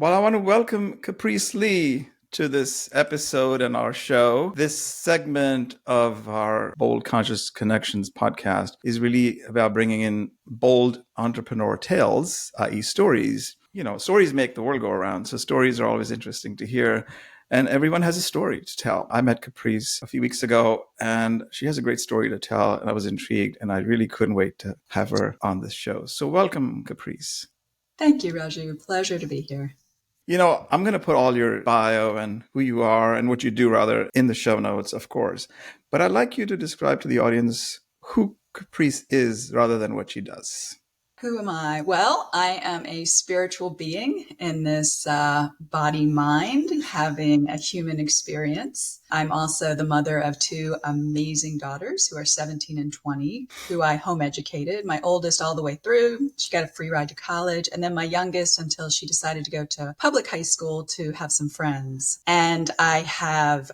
Well, I want to welcome Caprice Lea to this episode and our show. This segment of our Bold Conscious Connections podcast is really about bringing in bold entrepreneur tales, i.e. stories. You know, stories make the world go around, so stories are always interesting to hear. And everyone has a story to tell. I met Caprice a few weeks ago, and she has a great story to tell, and I was intrigued, and I really couldn't wait to have her on this show. So welcome, Caprice. Thank you, Raju. Pleasure to be here. You know, I'm going to put all your bio and who you are and what you do rather in the show notes, of course. But I'd like you to describe to the audience who Caprice is rather than what she does. Who am I? Well, I am a spiritual being in this body-mind, having a human experience. I'm also the mother of two amazing daughters who are 17 and 20, who I home educated. My oldest all the way through. She got a free ride to college. And then my youngest until she decided to go to public high school to have some friends. And I have,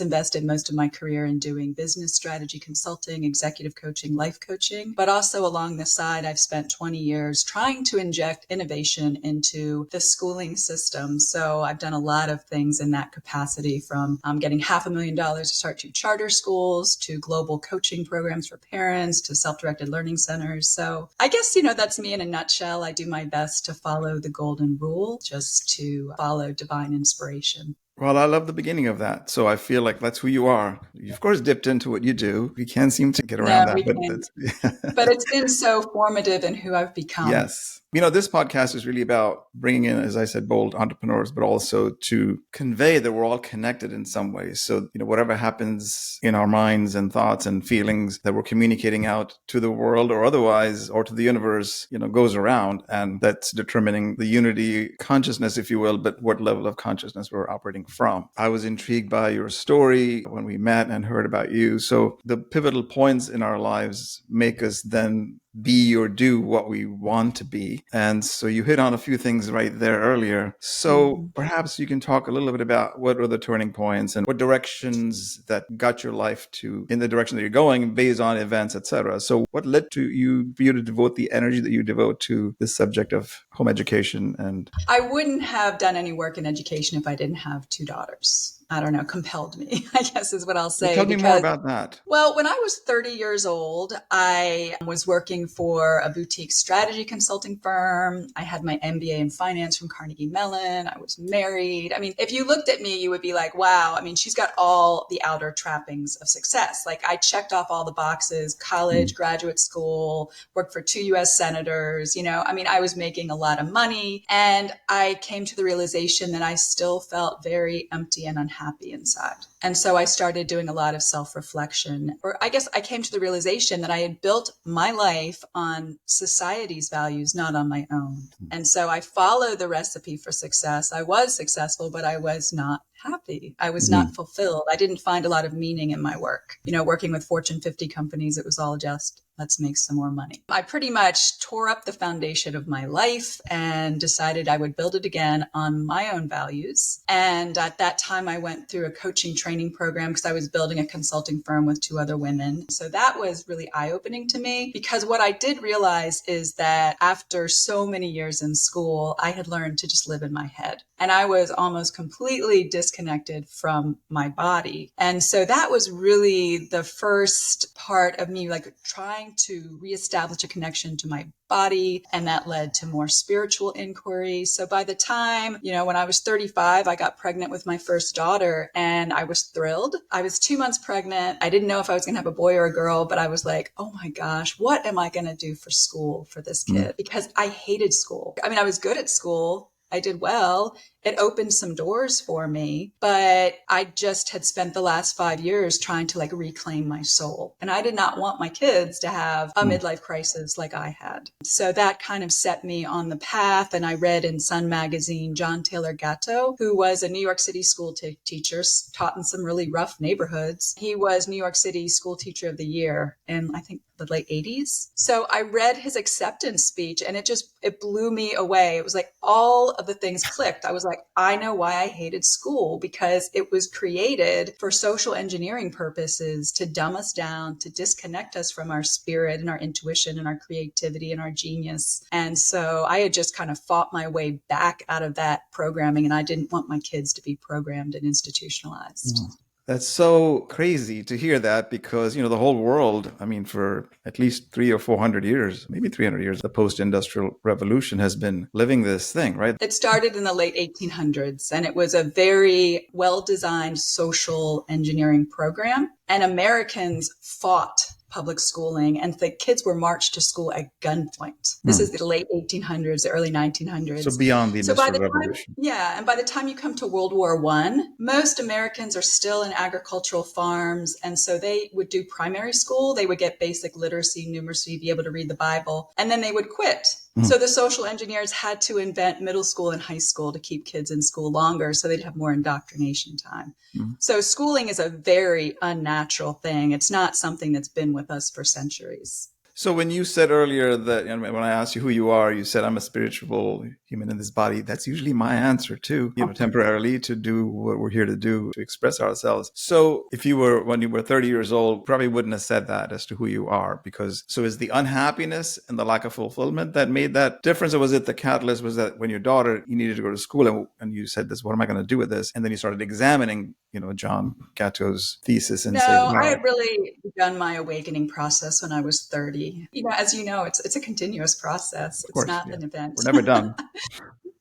invested most of my career in doing business strategy consulting, executive coaching, life coaching. But also along the side, I've spent 20 years trying to inject innovation into the schooling system. So I've done a lot of things in that capacity, from getting $500,000 to start two charter schools, to global coaching programs for parents, to self-directed learning centers. So I guess, that's me in a nutshell. I do my best to follow the golden rule, just to follow divine inspiration. Well, I love the beginning of that. So I feel like that's who you are. You, of course, dipped into what you do. We can't seem to get around that. But it's been so formative in who I've become. Yes. You know, this podcast is really about bringing in, as I said, bold entrepreneurs, but also to convey that we're all connected in some ways. So, whatever happens in our minds and thoughts and feelings that we're communicating out to the world or otherwise, or to the universe, goes around. And that's determining the unity consciousness, if you will, but what level of consciousness we're operating from. I was intrigued by your story when we met and heard about you. So the pivotal points in our lives make us then be or do what we want to be. And so you hit on a few things right there earlier. So perhaps you can talk a little bit about what are the turning points and what directions that got your life to in the direction that you're going based on events, etc. So what led to you for you to devote the energy that you devote to this subject of home education? And I wouldn't have done any work in education if I didn't have two daughters. I don't know, compelled me, I guess is what I'll say. Tell me more about that. Well, when I was 30 years old, I was working for a boutique strategy consulting firm. I had my MBA in finance from Carnegie Mellon. I was married. I mean, if you looked at me, you would be like, wow, she's got all the outer trappings of success. Like, I checked off all the boxes: college, graduate school, worked for 2 US senators. I was making a lot of money. And I came to the realization that I still felt very empty and unhappy inside. And so I started doing a lot of self-reflection, or I guess I came to the realization that I had built my life on society's values, not on my own. And so I followed the recipe for success. I was successful, but I was not happy. I was not fulfilled. I didn't find a lot of meaning in my work. Working with Fortune 50 companies, it was all just, let's make some more money. I pretty much tore up the foundation of my life and decided I would build it again on my own values. And at that time, I went through a coaching training program because I was building a consulting firm with two other women. So that was really eye-opening to me, because what I did realize is that after so many years in school, I had learned to just live in my head. And I was almost completely disconnected from my body. And so that was really the first part of me, like, trying to reestablish a connection to my body. And that led to more spiritual inquiry. So by the time, when I was 35, I got pregnant with my first daughter, and I was thrilled. I was 2 months pregnant. I didn't know if I was going to have a boy or a girl, but I was like, oh my gosh, what am I going to do for school for this kid? Because I hated school. I was good at school. I did well. It opened some doors for me, but I just had spent the last 5 years trying to reclaim my soul. And I did not want my kids to have a midlife crisis like I had. So that kind of set me on the path. And I read in Sun magazine, John Taylor Gatto, who was a New York City school teacher, taught in some really rough neighborhoods. He was New York City School Teacher of the Year in, I think, the late 80s. So I read his acceptance speech, and it blew me away. It was like all of the things clicked. I was like, like, I know why I hated school, because it was created for social engineering purposes to dumb us down, to disconnect us from our spirit and our intuition and our creativity and our genius. And so I had just kind of fought my way back out of that programming, and I didn't want my kids to be programmed and institutionalized. That's so crazy to hear that, because, the whole world, I mean, for at least 300 or 400 years, maybe 300 years, the post-industrial revolution has been living this thing, right? It started in the late 1800s, and it was a very well-designed social engineering program. And Americans fought public schooling, and the kids were marched to school at gunpoint. This is the late 1800s, the early 1900s. So beyond the Industrial Revolution. Yeah. And by the time you come to World War I, most Americans are still in agricultural farms. And so they would do primary school. They would get basic literacy, numeracy, be able to read the Bible, and then they would quit. So the social engineers had to invent middle school and high school to keep kids in school longer so they'd have more indoctrination time. So schooling is a very unnatural thing. It's not something that's been with us for centuries. So when you said earlier that, when I asked you who you are, you said I'm a spiritual human in this body. That's usually my answer too, temporarily, to do what we're here to do, to express ourselves. So when you were 30 years old, probably wouldn't have said that as to who you are, so is the unhappiness and the lack of fulfillment that made that difference? Or was it the catalyst? Was that when your daughter, you needed to go to school and you said this, what am I going to do with this? And then you started examining, John Gatto's thesis and saying, I had really begun my awakening process when I was 30. As you know, it's a continuous process. It's not an event. We're never done.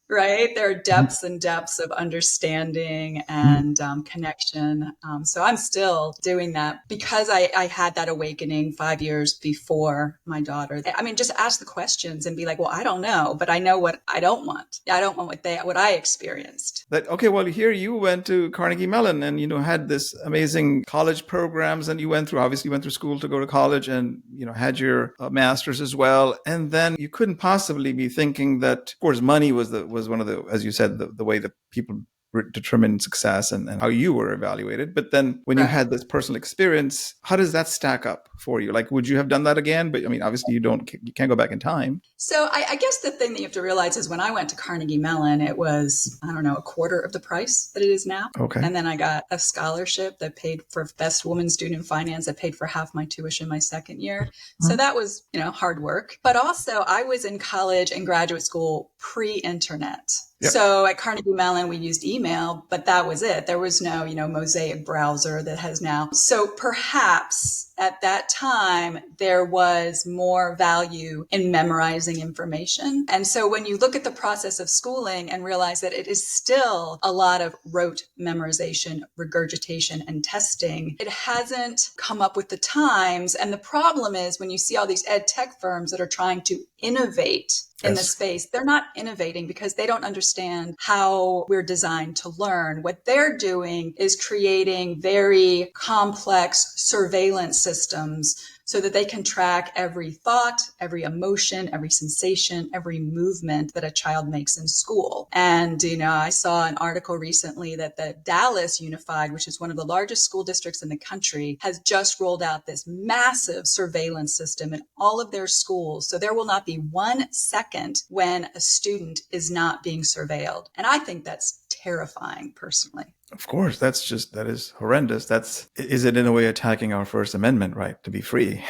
Right? There are depths and depths of understanding and connection. So I'm still doing that because I had that awakening 5 years before my daughter. I mean, just ask the questions and be like, well, I don't know, but I know what I don't want. I don't want what I experienced. Here you went to Carnegie Mellon and, had this amazing college programs, and you went through school to go to college and, had your master's as well. And then you couldn't possibly be thinking that, of course, money was one of the, as you said, the way that people determine success and how you were evaluated. But then when you had this personal experience, how does that stack up for you? Like, would you have done that again? But I mean, obviously you can't go back in time. So I guess the thing that you have to realize is when I went to Carnegie Mellon, it was, a quarter of the price that it is now. Okay. And then I got a scholarship that paid for Best Woman Student in Finance, that paid for half my tuition my second year. So that was, hard work. But also I was in college and graduate school pre-internet. Yep. So at Carnegie Mellon, we used email, but that was it. There was no, Mosaic browser that has now. So perhaps at that time, there was more value in memorizing information. And so when you look at the process of schooling and realize that it is still a lot of rote memorization, regurgitation, and testing, it hasn't come up with the times. And the problem is when you see all these ed tech firms that are trying to innovate in the space, they're not innovating because they don't understand how we're designed to learn. What they're doing is creating very complex surveillance systems so that they can track every thought, every emotion, every sensation, every movement that a child makes in school. And, I saw an article recently that the Dallas Unified, which is one of the largest school districts in the country, has just rolled out this massive surveillance system in all of their schools. So there will not be 1 second when a student is not being surveilled. And I think that's terrifying personally. Of course, that is horrendous. Is it in a way attacking our First Amendment right to be free?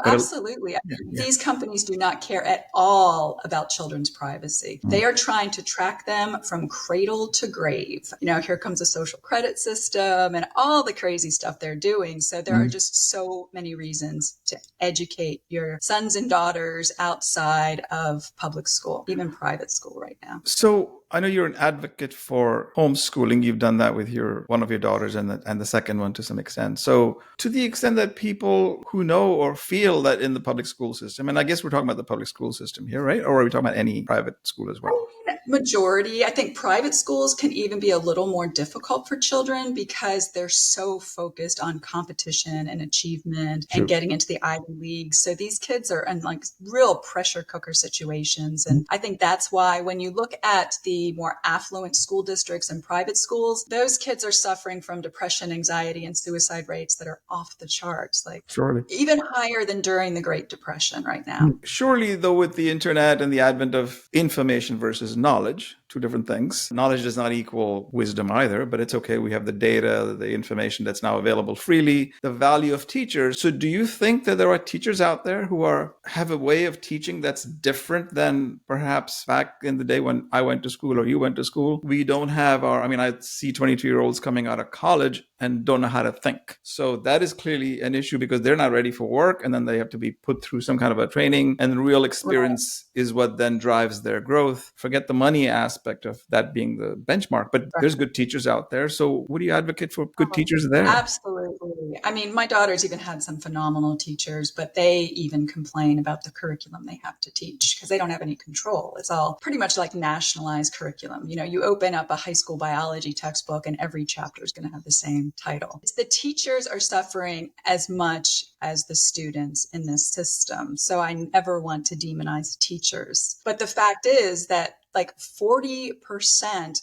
Absolutely. These companies do not care at all about children's privacy. They are trying to track them from cradle to grave. Here comes a social credit system and all the crazy stuff they're doing. So there are just so many reasons to educate your sons and daughters outside of public school, even private school right now. So I know you're an advocate for homeschooling. You've done that with one of your daughters and the second one to some extent. So to the extent that people who know or feel that in the public school system, and I guess we're talking about the public school system here, right? Or are we talking about any private school as well? Majority. I think private schools can even be a little more difficult for children because they're so focused on competition and achievement and getting into the Ivy League. So these kids are in real pressure cooker situations. And I think that's why when you look at the more affluent school districts and private schools, those kids are suffering from depression, anxiety, and suicide rates that are off the charts, even higher than during the Great Depression right now. Surely, though, with the internet and the advent of information versus knowledge, two different things. Knowledge does not equal wisdom either, but it's okay. We have the data, the information that's now available freely, the value of teachers. So do you think that there are teachers out there who have a way of teaching that's different than perhaps back in the day when I went to school or you went to school? We don't have I see 22-year-olds coming out of college and don't know how to think. So that is clearly an issue because they're not ready for work, and then they have to be put through some kind of a training, and real experience is what then drives their growth. Forget the money aspect of that being the benchmark, but there's good teachers out there. So would you advocate for good teachers there? Absolutely. I mean, my daughter's even had some phenomenal teachers, but they even complain about the curriculum they have to teach because they don't have any control. It's all pretty much like nationalized curriculum. You know, you open up a high school biology textbook and every chapter is going to have the same title. The teachers are suffering as much as the students in this system. So I never want to demonize teachers. But the fact is that like 40%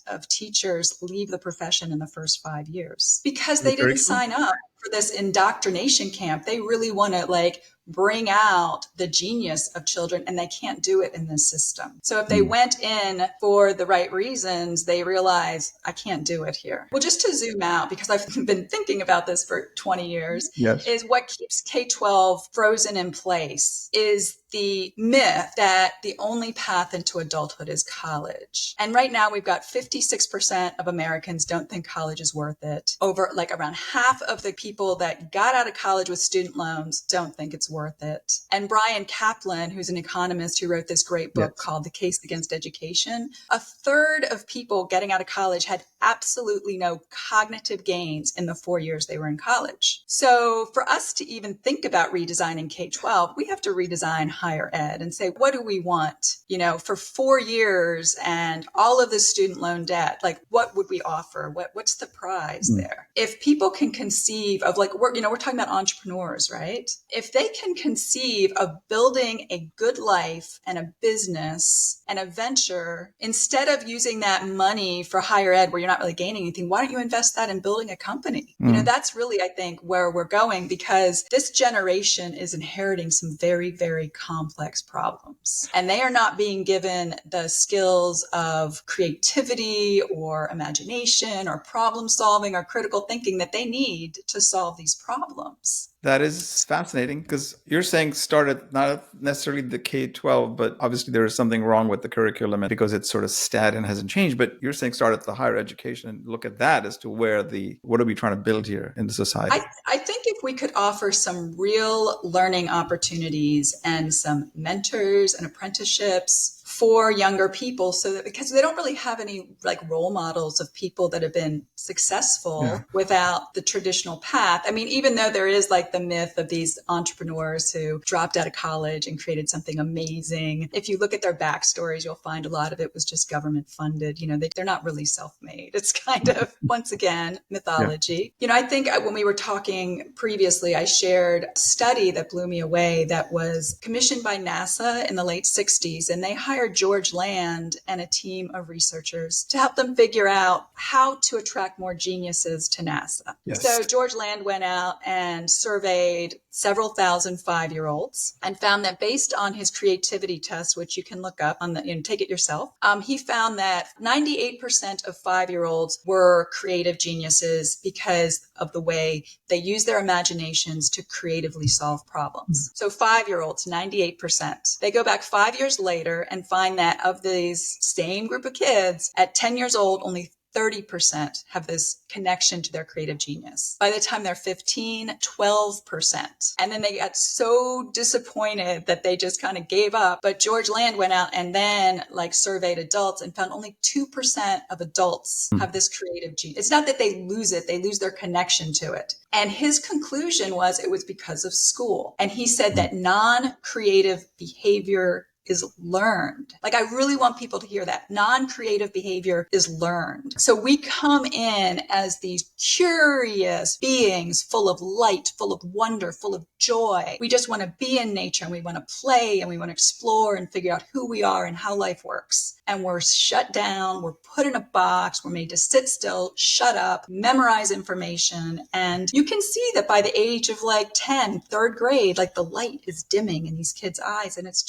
of teachers leave the profession in the first 5 years because they didn't sign up for this indoctrination camp. They really want to bring out the genius of children, and they can't do it in this system. So if they went in for the right reasons, they realize I can't do it here. Well, just to zoom out, because I've been thinking about this for 20 years, is what keeps K-12 frozen in place is the myth that the only path into adulthood is college. And right now we've got 56% of Americans don't think college is worth it. Around half of the people that got out of college with student loans don't think it's worth it. And Brian Kaplan, who's an economist who wrote this great book called The Case Against Education, a third of people getting out of college had absolutely no cognitive gains in the 4 years they were in college. So for us to even think about redesigning K-12, we have to redesign higher ed and say, what do we want? You know, for 4 years and all of the student loan debt, what would we offer? What's the prize there? If people can conceive of we're talking about entrepreneurs, right? If they can conceive of building a good life and a business and a venture, instead of using that money for higher ed where you're not really gaining anything, why don't you invest that in building a company? You know, that's really, I think, where we're going, because this generation is inheriting some very, very complex problems. And they are not being given the skills of creativity or imagination or problem solving or critical thinking that they need to solve these problems. That is fascinating, because you're saying start at not necessarily the K-12, but obviously there is something wrong with the curriculum because it's sort of static and hasn't changed. But you're saying start at the higher education and look at that as to what are we trying to build here in the society? I think if we could offer some real learning opportunities and some mentors and apprenticeships for younger people, so that because they don't really have any role models of people that have been successful without the traditional path. I mean, even though there is the myth of these entrepreneurs who dropped out of college and created something amazing, if you look at their backstories, you'll find a lot of it was just government funded. You know, they're not really self-made. It's kind of, once again, mythology. You know, I think when we were talking previously, I shared a study that blew me away that was commissioned by NASA in the late 60s, and they hired George Land and a team of researchers to help them figure out how to attract more geniuses to NASA. So George Land went out and surveyed several thousand 5-year-olds and found that based on his creativity test, which you can look up on take it yourself, he found that 98% of 5-year-olds were creative geniuses because of the way they use their imaginations to creatively solve problems. So 5-year-olds, 98%. They go back 5 years later and find that of these same group of kids, at 10 years old, only 30% have this connection to their creative genius. By the time they're 15, 12%. And then they got so disappointed that they just kind of gave up. But George Land went out and then surveyed adults and found only 2% of adults have this creative genius. It's not that they lose it, they lose their connection to it. And his conclusion was it was because of school. And he said that non-creative behavior is learned. I really want people to hear that. Non-creative behavior is learned. So we come in as these curious beings full of light, full of wonder, full of joy. We just want to be in nature and we want to play and we want to explore and figure out who we are and how life works. And we're shut down. We're put in a box. We're made to sit still, shut up, memorize information. And you can see that by the age of 10, third grade, the light is dimming in these kids' eyes. And it's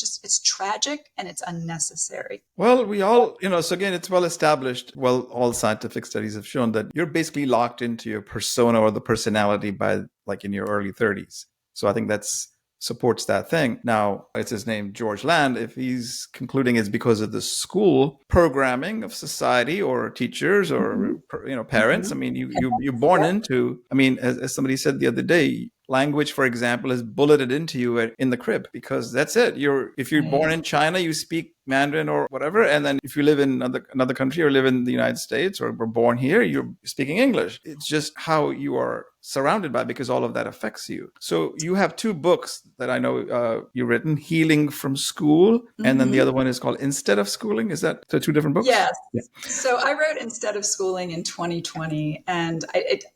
tragic. tragic and it's unnecessary. Well, we all, so again, it's well established. Well, all scientific studies have shown that you're basically locked into your persona or the personality by like in your early 30s. So I think that's supports that thing. Now, it's his name, George Land. If he's concluding it's because of the school programming of society or teachers or, parents, I mean, you're born into, I mean, as somebody said the other day, language, for example, is bulleted into you in the crib because that's it. If you're born in China, you speak Mandarin or whatever. And then if you live in another country or live in the United States or were born here, you're speaking English. It's just how you are surrounded by because all of that affects you. So you have two books that I know you've written, Healing from School. And then the other one is called Instead of Schooling. Is that two different books? Yes. Yeah. So I wrote Instead of Schooling in 2020, and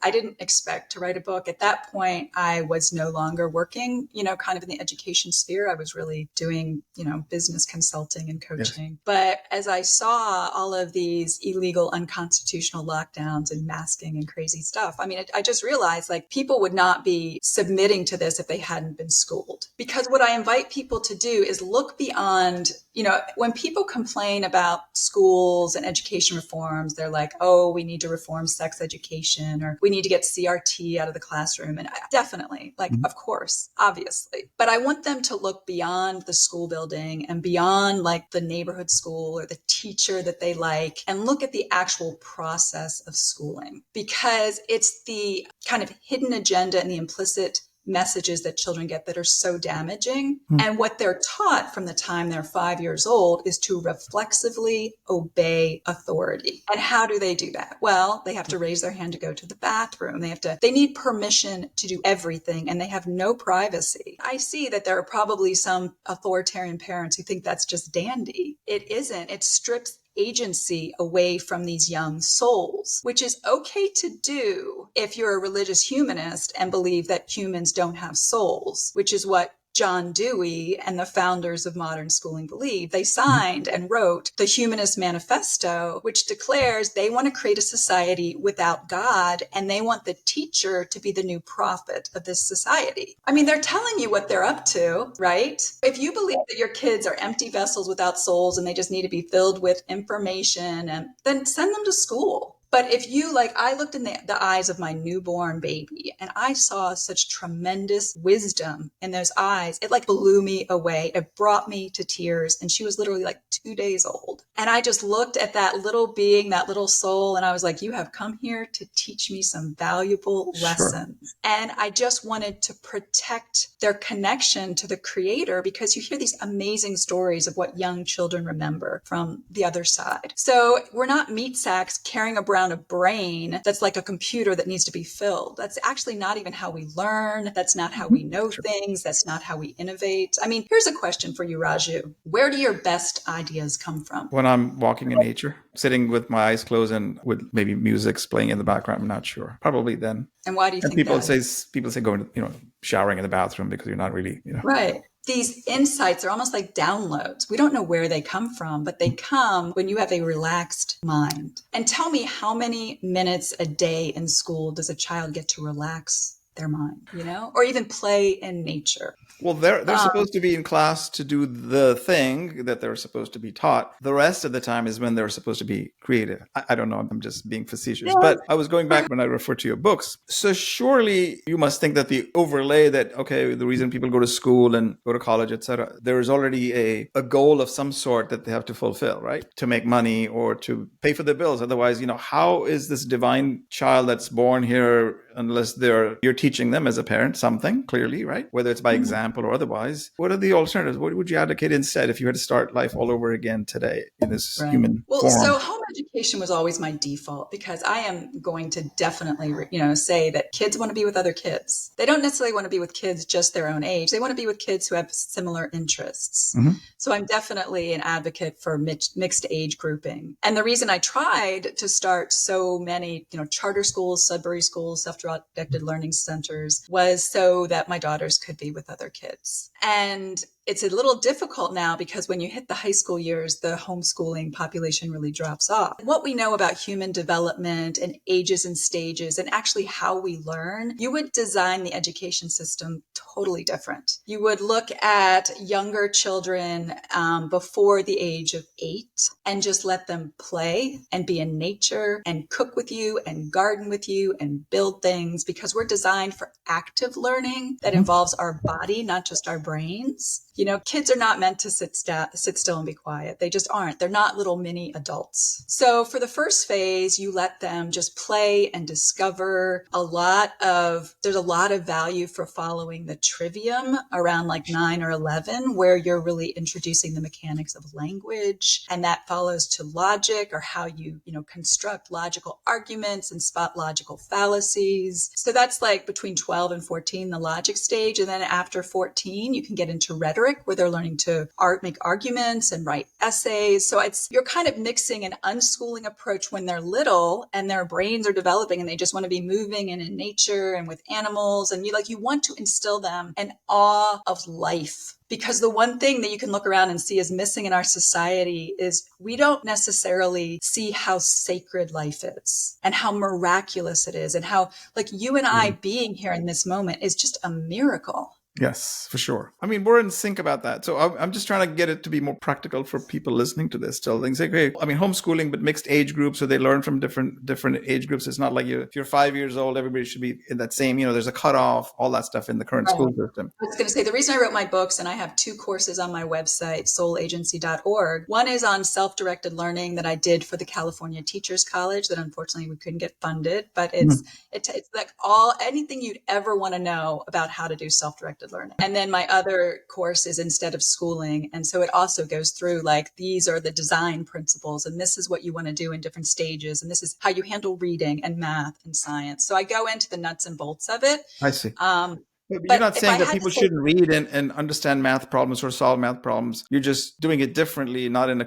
I didn't expect to write a book. At that point, I was no longer working, kind of in the education sphere. I was really doing, business consulting and coaching. Yes. But as I saw all of these illegal, unconstitutional lockdowns and masking and crazy stuff, I mean, I just realized like people would not be submitting to this if they hadn't been schooled. Because what I invite people to do is look beyond, when people complain about schools and education reforms, they're like, oh, we need to reform sex education or we need to get CRT out of the classroom. And definitely, like, of course, obviously. But I want them to look beyond the school building and beyond like the neighborhood school or the teacher that they like and look at the actual process of schooling, because it's the kind of hidden agenda and the implicit messages that children get that are so damaging. And what they're taught from the time they're 5 years old is to reflexively obey authority. And how do they do that? Well, they have to raise their hand to go to the bathroom. They need permission to do everything, and they have no privacy. I see that there are probably some authoritarian parents who think that's just dandy. It isn't. It strips agency away from these young souls, which is okay to do if you're a religious humanist and believe that humans don't have souls, which is what John Dewey and the founders of modern schooling believed. They signed and wrote the Humanist Manifesto, which declares they want to create a society without God, and they want the teacher to be the new prophet of this society. I mean, they're telling you what they're up to, right? If you believe that your kids are empty vessels without souls and they just need to be filled with information, then send them to school. But if you I looked in the eyes of my newborn baby and I saw such tremendous wisdom in those eyes. It blew me away. It brought me to tears. And she was literally 2 days old. And I just looked at that little being, that little soul. And I was like, you have come here to teach me some valuable lessons. And I just wanted to protect their connection to the creator, because you hear these amazing stories of what young children remember from the other side. So we're not meat sacks carrying around a brain that's like a computer that needs to be filled. That's actually not even how we learn. That's not how we know things. That's not how we innovate. I mean, here's a question for you, Raju. Where do your best ideas come from? When I'm walking in nature, sitting with my eyes closed and with maybe music playing in the background, I'm not sure. Probably then. And why do you think people that? People say going, showering in the bathroom because you're not really, Right. These insights are almost like downloads. We don't know where they come from, but they come when you have a relaxed mind. And tell me, how many minutes a day in school does a child get to relax their mind, or even play in nature? Well, they're supposed to be in class to do the thing that they're supposed to be taught. The rest of the time is when they're supposed to be creative. I don't know. I'm just being facetious. But I was going back when I referred to your books. So surely you must think that the overlay that, okay, the reason people go to school and go to college, etc., there is already a goal of some sort that they have to fulfill, right? To make money or to pay for their bills. Otherwise, how is this divine child that's born here, unless you're teaching them as a parent something, clearly, right? Whether it's by example or otherwise. What are the alternatives? What would you advocate instead if you had to start life all over again today in this human form? So home education was always my default, because I am going to definitely, say that kids want to be with other kids. They don't necessarily want to be with kids just their own age. They want to be with kids who have similar interests. So I'm definitely an advocate for mixed age grouping. And the reason I tried to start so many, charter schools, Sudbury schools, self-directed learning centers, was so that my daughters could be with other kids. And it's a little difficult now because when you hit the high school years, the homeschooling population really drops off. What we know about human development and ages and stages and actually how we learn, you would design the education system totally different. You would look at younger children before the age of 8 and just let them play and be in nature and cook with you and garden with you and build things, because we're designed for active learning that involves our body, not just our brains. You know, kids are not meant to sit still and be quiet. They just aren't. They're not little mini adults. So for the first phase, you let them just play and discover there's a lot of value for following the trivium around like 9 or 11, where you're really introducing the mechanics of language, and that follows to logic, or how you construct logical arguments and spot logical fallacies. So that's like between 12 and 14, the logic stage. And then after 14, you can get into rhetoric, where they're learning to make arguments and write essays. So you're kind of mixing an unschooling approach when they're little and their brains are developing and they just want to be moving and in nature and with animals. And you want to instill them an awe of life. Because the one thing that you can look around and see is missing in our society is we don't necessarily see how sacred life is and how miraculous it is, and how like you and I being here in this moment is just a miracle. Yes, for sure. I mean, we're in sync about that. So I'm just trying to get it to be more practical for people listening to this. Still, things like, okay, I mean, homeschooling, but mixed age groups, so they learn from different age groups. It's not like if you're 5 years old, everybody should be in that same. There's a cutoff, all that stuff in the current school system. I was going to say, the reason I wrote my books, and I have 2 courses on my website, soulagency.org. One is on self-directed learning that I did for the California Teachers College that unfortunately we couldn't get funded, but it's like anything you'd ever want to know about how to do self-directed learning. And then my other course is Instead of Schooling. And so it also goes through like, these are the design principles, and this is what you want to do in different stages. And this is how you handle reading and math and science. So I go into the nuts and bolts of it. I see. But But you're not if saying I that had people to say- shouldn't read and understand math problems or solve math problems. You're just doing it differently, not in a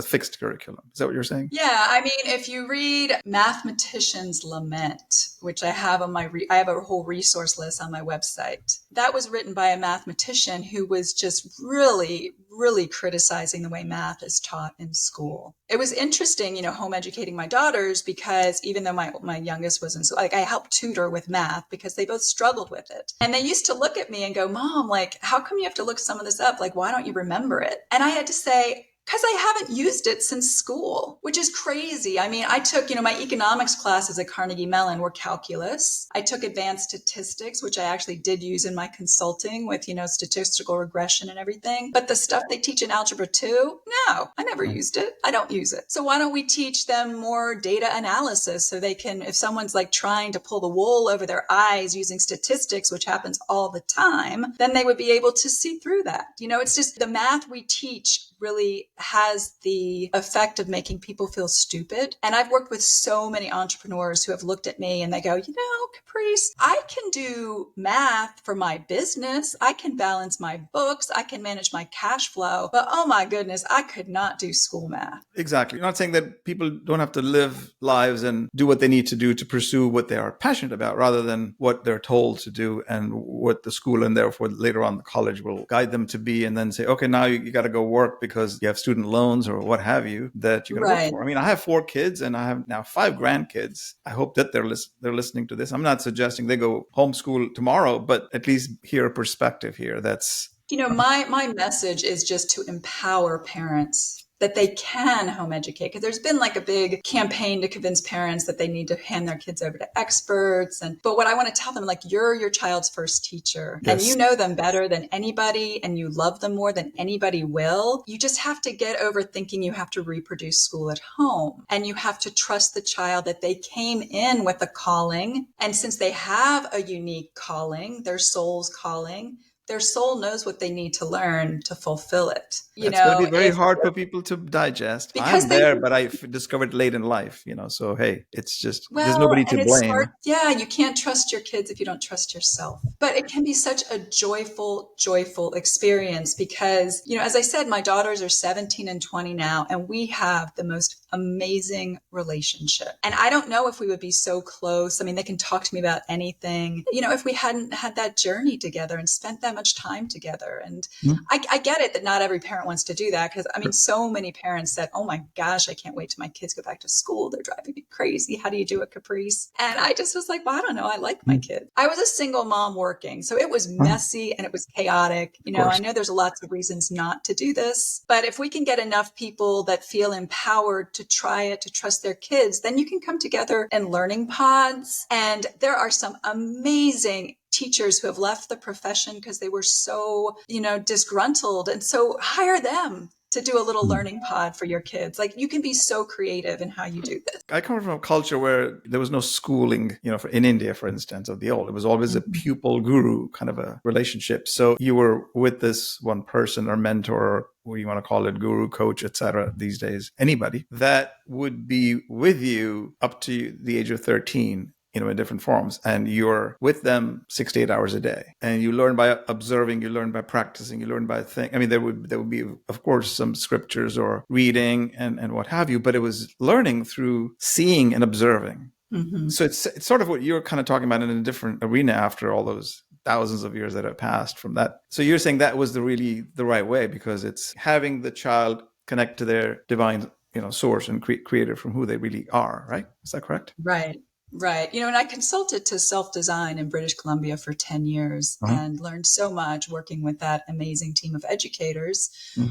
fixed curriculum. Is that what you're saying? Yeah, I mean, if you read Mathematician's Lament, which I have on I have a whole resource list on my website. That was written by a mathematician who was just really, really criticizing the way math is taught in school. It was interesting, home educating my daughters, because even though my youngest was in school, like I helped tutor with math because they both struggled with it. And they used to look at me and go, Mom, like, how come you have to look some of this up? Like, why don't you remember it? And I had to say, because I haven't used it since school, which is crazy. I mean, I took, my economics classes at Carnegie Mellon were calculus. I took advanced statistics, which I actually did use in my consulting with, statistical regression and everything. But the stuff they teach in Algebra 2, no, I never used it. I don't use it. So why don't we teach them more data analysis so they can, if someone's like trying to pull the wool over their eyes using statistics, which happens all the time, then they would be able to see through that. It's just the math we teach really has the effect of making people feel stupid. And I've worked with so many entrepreneurs who have looked at me and they go, Caprice, I can do math for my business. I can balance my books. I can manage my cash flow. But oh my goodness, I could not do school math. Exactly. You're not saying that people don't have to live lives and do what they need to do to pursue what they are passionate about, rather than what they're told to do and what the school and therefore later on the college will guide them to be, and then say, okay, now you got to go work because you have student loans or what have you that you got to work for. I mean, I have 4 kids and I have now 5 grandkids. I hope that they're listening to this. I'm not suggesting they go homeschool tomorrow, but at least hear a perspective here. That's my message is just to empower parents that they can home educate, because there's been like a big campaign to convince parents that they need to hand their kids over to experts. But what I want to tell them, like, you're your child's first teacher, and you know them better than anybody, and you love them more than anybody will. You just have to get over thinking you have to reproduce school at home, and you have to trust the child that they came in with a calling. And since they have a unique calling, their soul's calling, their soul knows what they need to learn to fulfill it. It's going to be very hard for people to digest. I'm there, but I discovered late in life, So, hey, it's just, there's nobody to blame. Yeah, you can't trust your kids if you don't trust yourself. But it can be such a joyful, joyful experience because, as I said, my daughters are 17 and 20 now, and we have the most amazing relationship. And I don't know if we would be so close. I mean, they can talk to me about anything, if we hadn't had that journey together and spent that much time together. And Mm. I get it that not every parent wants to do that. Because I mean, so many parents said, oh my gosh, I can't wait till my kids go back to school. They're driving me crazy. How do you do it, Caprice? And I just was like, well, I don't know. I like my kids. I was a single mom working. So it was messy and it was chaotic. You know, I know there's lots of reasons not to do this, but if we can get enough people that feel empowered to try it, to trust their kids, then you can come together in learning pods. And there are some amazing teachers who have left the profession because they were so, disgruntled. And so hire them to do a little learning pod for your kids. Like, you can be so creative in how you do this. I come from a culture where there was no schooling, in India, for instance, of the old. It was always a pupil guru kind of a relationship. So you were with this one person or mentor, or what you want to call it, guru, coach, etc. these days, anybody that would be with you up to the age of 13, in different forms, and you're with them 6 to 8 hours a day, and you learn by observing, you learn by practicing, you learn by thinking. I mean, there would be, of course, some scriptures or reading and what have you, but it was learning through seeing and observing. Mm-hmm. So it's sort of what you're kind of talking about in a different arena after all those thousands of years that have passed from that. So you're saying that was the right way, because it's having the child connect to their divine, source and creator from who they really are, right? Is that correct? Right. Right. And I consulted to self-design in British Columbia for 10 years and learned so much working with that amazing team of educators,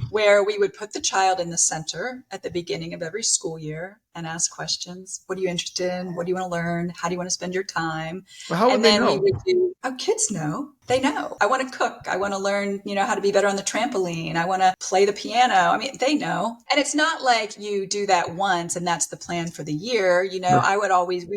where we would put the child in the center at the beginning of every school year and ask questions. What are you interested in? What do you want to learn? How do you want to spend your time? Well, how would they know? We would do, kids know. They know. I want to cook. I want to learn, how to be better on the trampoline. I want to play the piano. I mean, they know. And it's not like you do that once and that's the plan for the year. We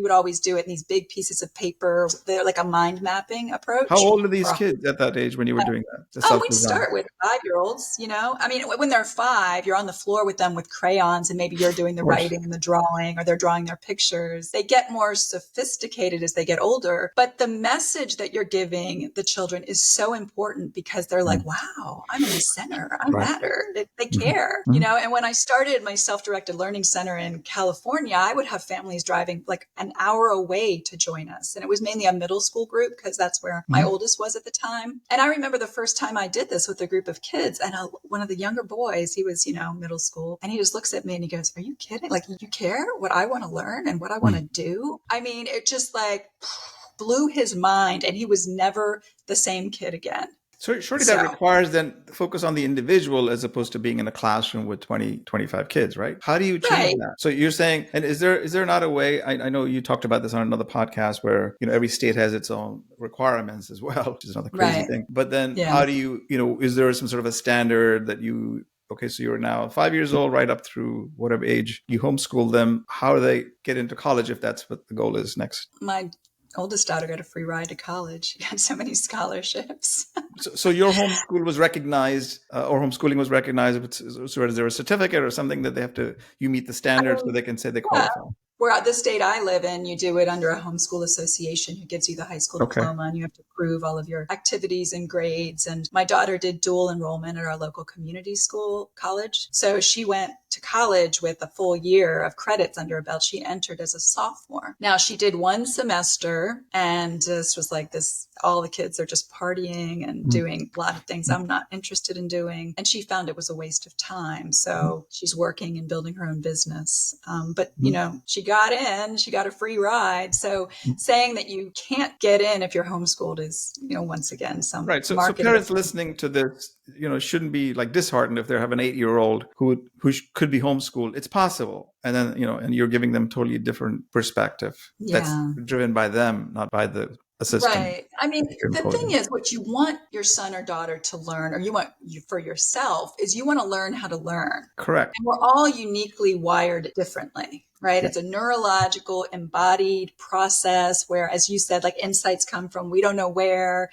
would always do it in these big pieces of paper. They're like a mind mapping approach. How old are these kids at that age when you were doing that? We start with 5-year-olds, I mean, when they're 5, you're on the floor with them with crayons, and maybe you're doing the writing and the drawing, or they're drawing their pictures. They get more sophisticated as they get older, but the message that you're giving the children is so important, because they're like, wow, I'm in the center. I matter. They care, and when I started my self-directed learning center in California, I would have families driving like an hour away to join us. And it was mainly a middle school group, because that's where my oldest was at the time. And I remember the first time I did this with a group of kids, and one of the younger boys, he was, middle school, and he just looks at me and he goes, are you kidding? Like, you care what I want to learn and what I want to do? I mean, it just like blew his mind, and he was never the same kid again. So surely that requires then focus on the individual as opposed to being in a classroom with 20, 25 kids, right? How do you change that? So you're saying, and is there not a way, I know you talked about this on another podcast, where, every state has its own requirements as well, which is another crazy thing. But then how do you, is there some sort of a standard that okay, so you're now 5 years old, right up through whatever age, you homeschool them. How do they get into college if that's what the goal is next? My oldest daughter got a free ride to college. She had so many scholarships. So your homeschool was recognized, or homeschooling was recognized. So is there a certificate or something that you meet the standards so they can say they qualify? Where at the state I live in, you do it under a homeschool association who gives you the high school diploma, and you have to prove all of your activities and grades. And my daughter did dual enrollment at our local community college. So she went to college with a full year of credits under her belt. She entered as a sophomore. Now, she did one semester, and this was like this, all the kids are just partying and doing a lot of things I'm not interested in doing. And she found it was a waste of time. So she's working and building her own business. But, she got in, she got a free ride. So saying that you can't get in if you're homeschooled is, once again, some right. So parents listening to this, shouldn't be like disheartened if they have an 8-year-old who could be homeschooled. It's possible. And then, and you're giving them totally different perspective. Yeah. That's driven by them, not by the assistant. Right. I mean, the thing is, what you want your son or daughter to learn, or you want for yourself, is you want to learn how to learn. Correct. And we're all uniquely wired differently. Right. Yeah. It's a neurological embodied process where, as you said, like insights come from, we don't know where,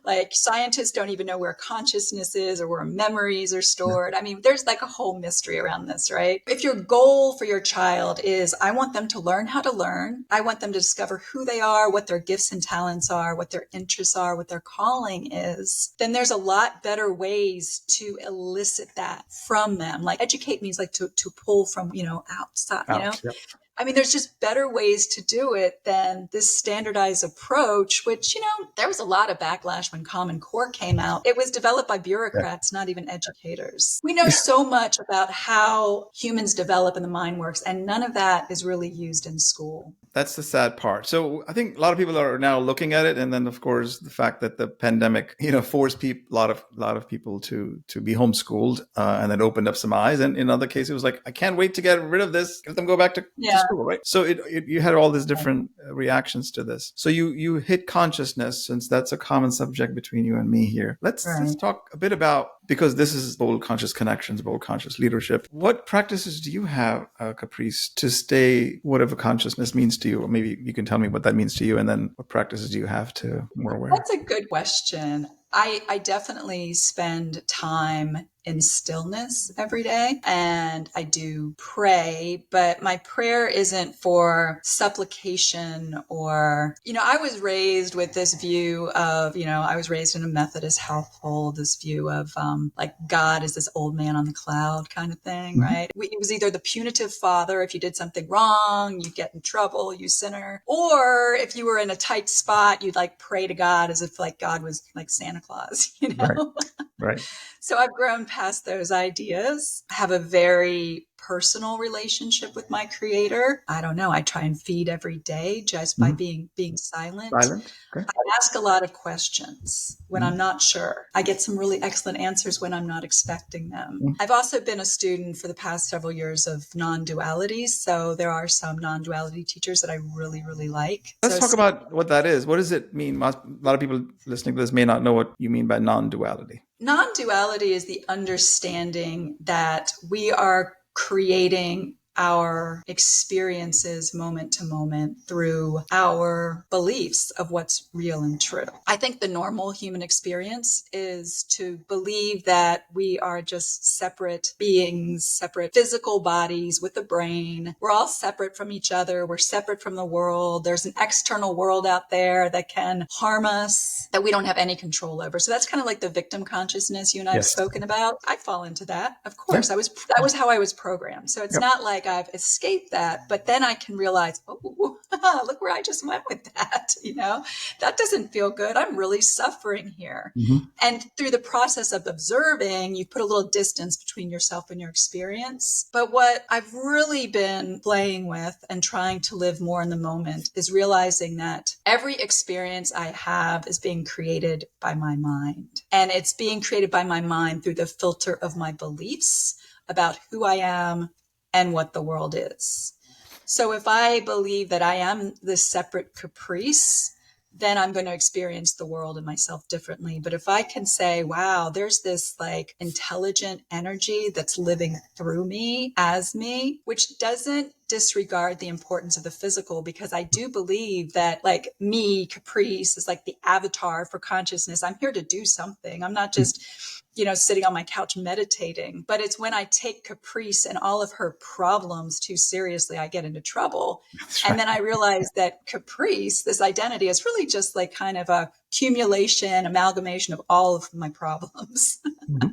like scientists don't even know where consciousness is or where memories are stored. Yeah. I mean, there's like a whole mystery around this, right? If your goal for your child is, I want them to learn how to learn. I want them to discover who they are, what their gifts and talents are, what their interests are, what their calling is, then there's a lot better ways to elicit that from them. Like educate means like to pull from, outside, Out, yep. I mean, there's just better ways to do it than this standardized approach, which, there was a lot of backlash when Common Core came out. It was developed by bureaucrats, not even educators. We know so much about how humans develop and the mind works, and none of that is really used in school. That's the sad part. So I think a lot of people are now looking at it, and then of course the fact that the pandemic, forced a lot of people to be homeschooled, and then opened up some eyes. And in other cases, it was like, I can't wait to get rid of this. Let them go back to school, right? So you had all these different reactions to this. So you hit consciousness, since that's a common subject between you and me here. Let's talk a bit about, because this is bold conscious connections, bold conscious leadership. What practices do you have, Caprice, to stay whatever consciousness means to you? Or maybe you can tell me what that means to you, and then what practices do you have to more aware? That's a good question. I definitely spend time in stillness every day, and I do pray, but my prayer isn't for supplication or, I was raised with this view of, I was raised in a Methodist household, this view of like God is this old man on the cloud kind of thing, right? It was either the punitive father, if you did something wrong, you get in trouble, you sinner, or if you were in a tight spot, you'd like pray to God as if like God was like Santa Claus, Right. So I've grown past those ideas. I have a very personal relationship with my creator. I don't know. I try and feed every day just by being silent. Okay. I ask a lot of questions when I'm not sure. I get some really excellent answers when I'm not expecting them. I've also been a student for the past several years of non-duality. So there are some non-duality teachers that I really, really like. Let's talk about what that is. What does it mean? A lot of people listening to this may not know what you mean by non-duality. Non-duality is the understanding that we are creating our experiences moment to moment through our beliefs of what's real and true. I think the normal human experience is to believe that we are just separate beings, separate physical bodies with a brain. We're all separate from each other. We're separate from the world. There's an external world out there that can harm us, that we don't have any control over. So that's kind of like the victim consciousness you and I have spoken about. I fall into that. Of course, that was how I was programmed. So it's not like I've escaped that, but then I can realize, oh, look where I just went with that. That doesn't feel good. I'm really suffering here. And through the process of observing, you put a little distance between yourself and your experience. But what I've really been playing with and trying to live more in the moment is realizing that every experience I have is being created by my mind. And it's being created by my mind through the filter of my beliefs about who I am and what the world is. So if I believe that I am this separate Caprice, then I'm going to experience the world and myself differently. But if I can say, wow, there's this like intelligent energy that's living through me as me, which doesn't disregard the importance of the physical, because I do believe that like me, Caprice, is like the avatar for consciousness. I'm here to do something. I'm not just sitting on my couch meditating. But it's when I take Caprice and all of her problems too seriously, I get into trouble. And then I realize that Caprice, this identity, is really just like kind of a amalgamation of all of my problems.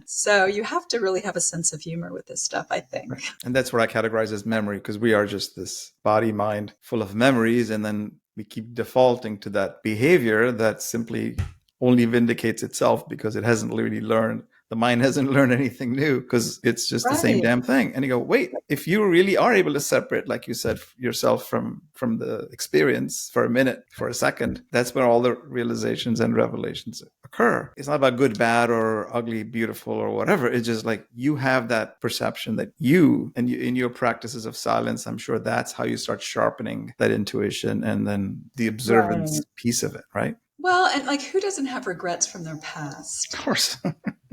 So you have to really have a sense of humor with this stuff, I think. Right. And that's what I categorize as memory, because we are just this body, mind full of memories. And then we keep defaulting to that behavior that simply only vindicates itself because it hasn't really learned. The mind hasn't learned anything new because it's just the same damn thing. And you go, wait, if you really are able to separate, like you said, yourself from the experience for a minute, for a second, that's where all the realizations and revelations occur. It's not about good, bad, or ugly, beautiful, or whatever. It's just like you have that perception that in your practices of silence, I'm sure that's how you start sharpening that intuition and then the observance piece of it, right? Well, and like, who doesn't have regrets from their past? Of course.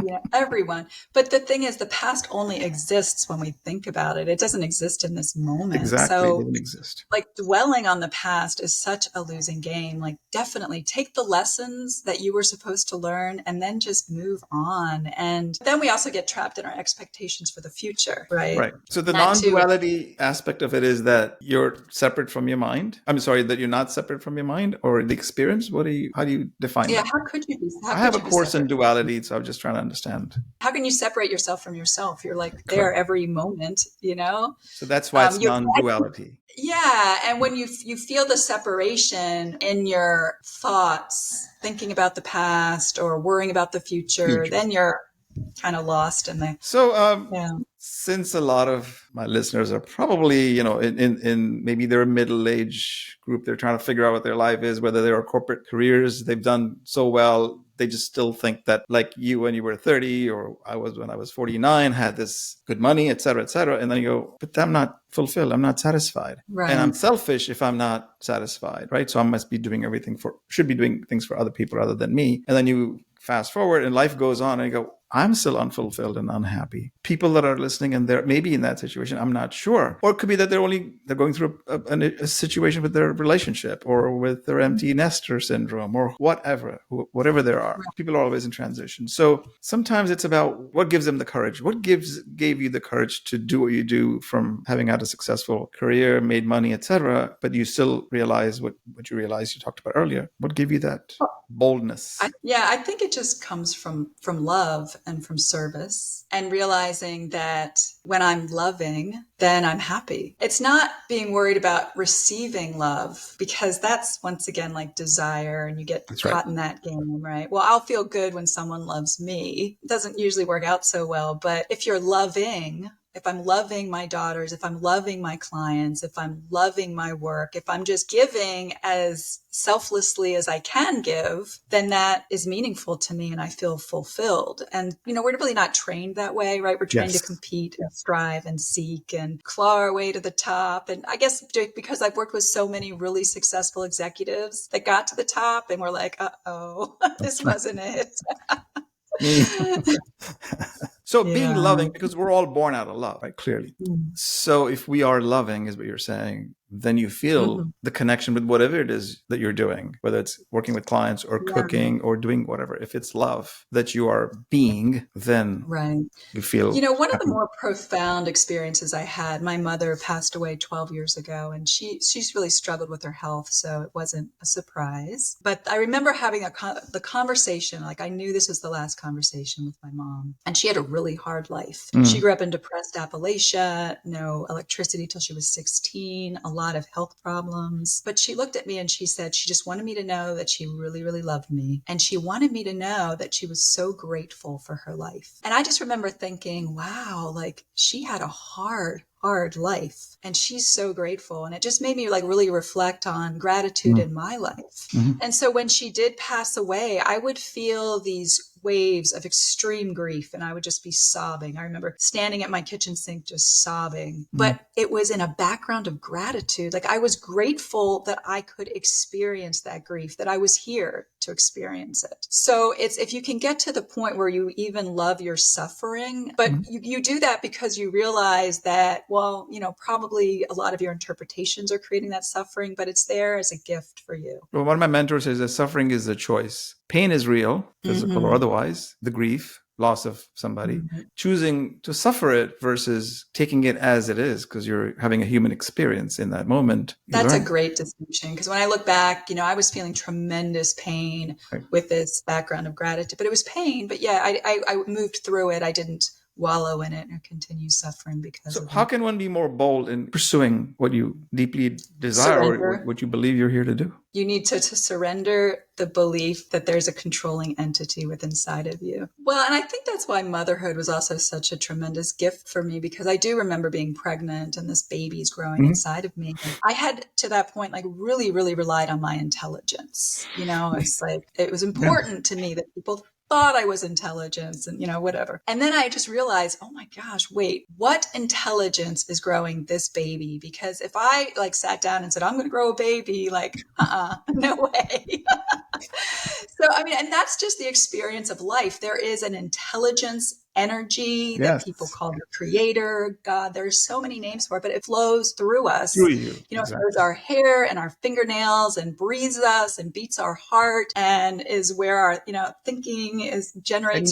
Yeah, everyone. But the thing is, the past only exists when we think about it. It doesn't exist in this moment. Exactly. So, it doesn't exist. Like, dwelling on the past is such a losing game. Like, definitely take the lessons that you were supposed to learn and then just move on. And then we also get trapped in our expectations for the future, right? Right. So the non-duality aspect of it is that you're separate from your mind. I'm sorry, that you're not separate from your mind or the experience. How do you define that? How could you be? I have a course in duality, so I'm just trying to understand understand. How can you separate yourself from yourself? You're like there Correct. every moment, you know? So that's why it's You're non-duality. Yeah, and when you feel the separation in your thoughts, thinking about the past or worrying about the future, Future. then you're kind of lost in the So, yeah. since a lot of my listeners are probably, in maybe they're a middle-age group, they're trying to figure out what their life is, whether they're corporate careers, they've done so well, they just still think that like you when you were 30 or I was when I was 49, had this good money, et cetera, et cetera. And then you go, but I'm not fulfilled. I'm not satisfied. Right. And I'm selfish if I'm not satisfied, right? So I must be doing should be doing things for other people rather than me. And then you fast forward and life goes on and you go, I'm still unfulfilled and unhappy. People that are listening and they're maybe in that situation, I'm not sure. Or it could be that they're going through a situation with their relationship or with their empty nester syndrome or whatever there are. People are always in transition. So sometimes it's about what gives them the courage. What gave you the courage to do what you do, from having had a successful career, made money, etc., but you still realize what you realized you talked about earlier. What gave you that boldness? I think it just comes from love and from service, and realizing that when I'm loving, then I'm happy. It's not being worried about receiving love, because that's once again like desire, and you get caught in that game, right? Well, I'll feel good when someone loves me. It doesn't usually work out so well, but if you're loving, if I'm loving my daughters, if I'm loving my clients, if I'm loving my work, if I'm just giving as selflessly as I can give, then that is meaningful to me and I feel fulfilled. And, we're really not trained that way, right? We're trained to compete and strive and seek and claw our way to the top. And I guess because I've worked with so many really successful executives that got to the top and were like, uh-oh, this wasn't it. So being loving, because we're all born out of love, right? Clearly. So if we are loving, is what you're saying, then you feel the connection with whatever it is that you're doing, whether it's working with clients or cooking or doing whatever. If it's love that you are being, then you feel one of the more profound experiences I had, my mother passed away 12 years ago, and she's really struggled with her health, so it wasn't a surprise. But I remember having the conversation, like I knew this was the last conversation with my mom, and she had a really hard life. She grew up in depressed Appalachia, no electricity till she was 16, a lot of health problems. But she looked at me and she said she just wanted me to know that she really, really loved me. And she wanted me to know that she was so grateful for her life. And I just remember thinking, wow, like she had a hard life and she's so grateful. And it just made me like really reflect on gratitude in my life. And so when she did pass away, I would feel these waves of extreme grief and I would just be sobbing. I remember standing at my kitchen sink just sobbing, but it was in a background of gratitude. Like I was grateful that I could experience that grief, that I was here to experience it. So it's, if you can get to the point where you even love your suffering, but you do that because you realize that, well, probably a lot of your interpretations are creating that suffering, but it's there as a gift for you. Well, one of my mentors says that suffering is a choice. Pain is real, physical or otherwise, the grief, loss of somebody, choosing to suffer it versus taking it as it is because you're having a human experience in that moment. That's a great distinction, because when I look back, I was feeling tremendous pain with this background of gratitude, but it was pain. But yeah, I moved through it. I didn't wallow in it or continue suffering because of it. So how can one be more bold in pursuing what you deeply desire or what you believe you're here to do? You need to surrender the belief that there's a controlling entity within inside of you. Well, and I think that's why motherhood was also such a tremendous gift for me, because I do remember being pregnant and this baby's growing inside of me. I had to that point, like really, really relied on my intelligence. It's like, it was important to me that people thought I was intelligent and, whatever. And then I just realized, oh my gosh, wait, what intelligence is growing this baby? Because if I like sat down and said, I'm going to grow a baby, like, no way. So, and that's just the experience of life. There is an intelligence, energy that people call the creator, God. There's so many names for it, but it flows through us. Through you. It throws our hair and our fingernails and breathes us and beats our heart and is where our, thinking is generates. And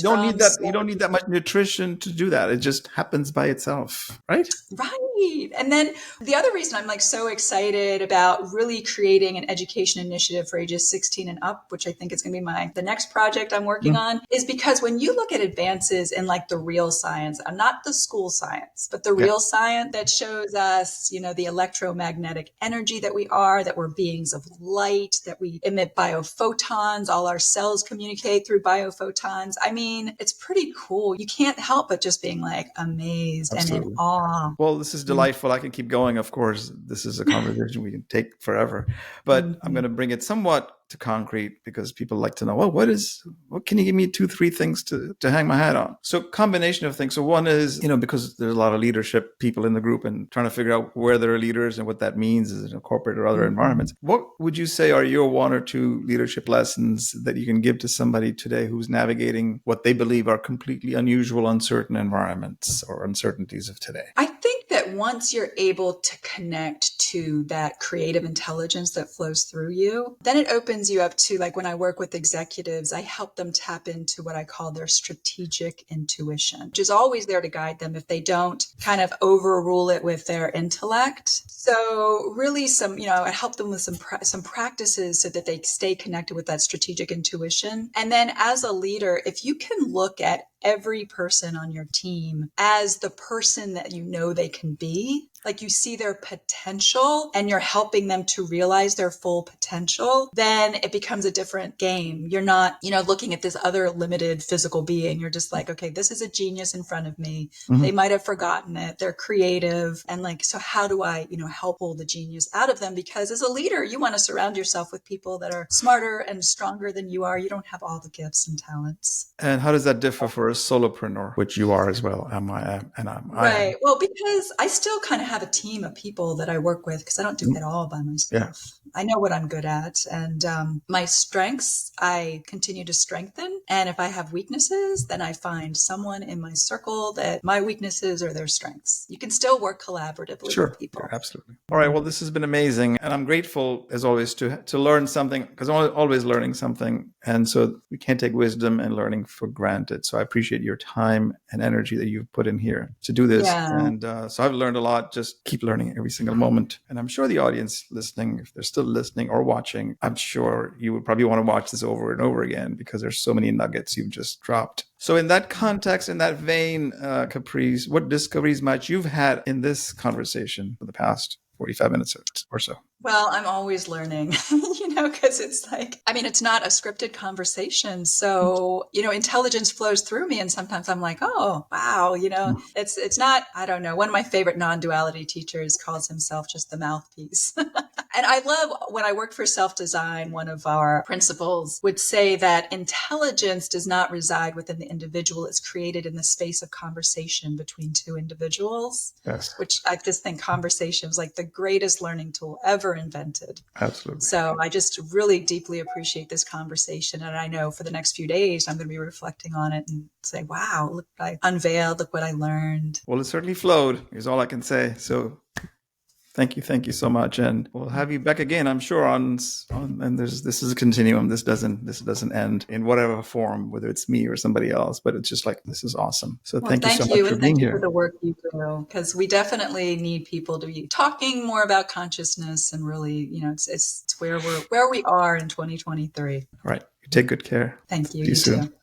you don't need that much nutrition to do that. It just happens by itself, right? Right. And then the other reason I'm like so excited about really creating an education initiative for ages 16 and up up, which I think is going to be the next project I'm working on, is because when you look at advances in like the real science, not the school science, but the real science that shows us, the electromagnetic energy that we are, that we're beings of light, that we emit biophotons, all our cells communicate through biophotons. I mean, it's pretty cool. You can't help but just being like amazed and in awe. Well, this is delightful. I can keep going, of course. This is a conversation we can take forever, but I'm going to bring it somewhat to concrete because people like to know, well, what can you give me 2-3 things to hang my hat on? So combination of things. So one is, because there's a lot of leadership people in the group and trying to figure out where there are leaders and what that means is in a corporate or other environments. What would you say are your 1 or 2 leadership lessons that you can give to somebody today who's navigating what they believe are completely unusual, uncertain environments or uncertainties of today? I think that once you're able to connect to that creative intelligence that flows through you, then it opens you up to, like when I work with executives, I help them tap into what I call their strategic intuition, which is always there to guide them if they don't kind of overrule it with their intellect. So really I help them with some practices so that they stay connected with that strategic intuition. And then as a leader, if you can look at every person on your team as the person that they can be, like you see their potential and you're helping them to realize their full potential, then it becomes a different game. You're not, looking at this other limited physical being. You're just like, okay, this is a genius in front of me. They might have forgotten it. They're creative. And so how do I, help pull the genius out of them? Because as a leader, you want to surround yourself with people that are smarter and stronger than you are. You don't have all the gifts and talents. And how does that differ for a solopreneur, which you are as well? Right. Well, because I still kind of have a team of people that I work with because I don't do it all by myself. I know what I'm good at, and my strengths I continue to strengthen. And if I have weaknesses, then I find someone in my circle that my weaknesses are their strengths. You can still work collaboratively with people. Yeah, absolutely. All right. Well, this has been amazing, and I'm grateful as always to learn something because I'm always learning something, and so we can't take wisdom and learning for granted. So I appreciate your time and energy that you've put in here to do this, and so I've learned a lot. Just keep learning every single moment, and I'm sure the audience listening, if they're still listening or watching, I'm sure you would probably want to watch this over and over again because there's so many nuggets you've just dropped. So in that context, in that vein, Caprice, what discoveries might you've had in this conversation for the past 45 minutes or so? Well, I'm always learning, because it's like, it's not a scripted conversation. So, intelligence flows through me. And sometimes I'm like, oh, wow, it's not, I don't know. One of my favorite non-duality teachers calls himself just the mouthpiece. And I love when I worked for self-design, one of our principals would say that intelligence does not reside within the individual. It's created in the space of conversation between two individuals, which I just think conversation is like the greatest learning tool ever invented. Absolutely. So I just really deeply appreciate this conversation. And I know for the next few days, I'm going to be reflecting on it and say, wow, look what I unveiled, look what I learned. Well, it certainly flowed is all I can say. So thank you so much, and we'll have you back again, I'm sure. And this is a continuum. This doesn't end in whatever form, whether it's me or somebody else. But it's just like this is awesome. So thank you so much for being here. Thank you for the work you do, because we definitely need people to be talking more about consciousness and really, it's where we are in 2023. All right. You take good care. Thank you. See you soon. Too.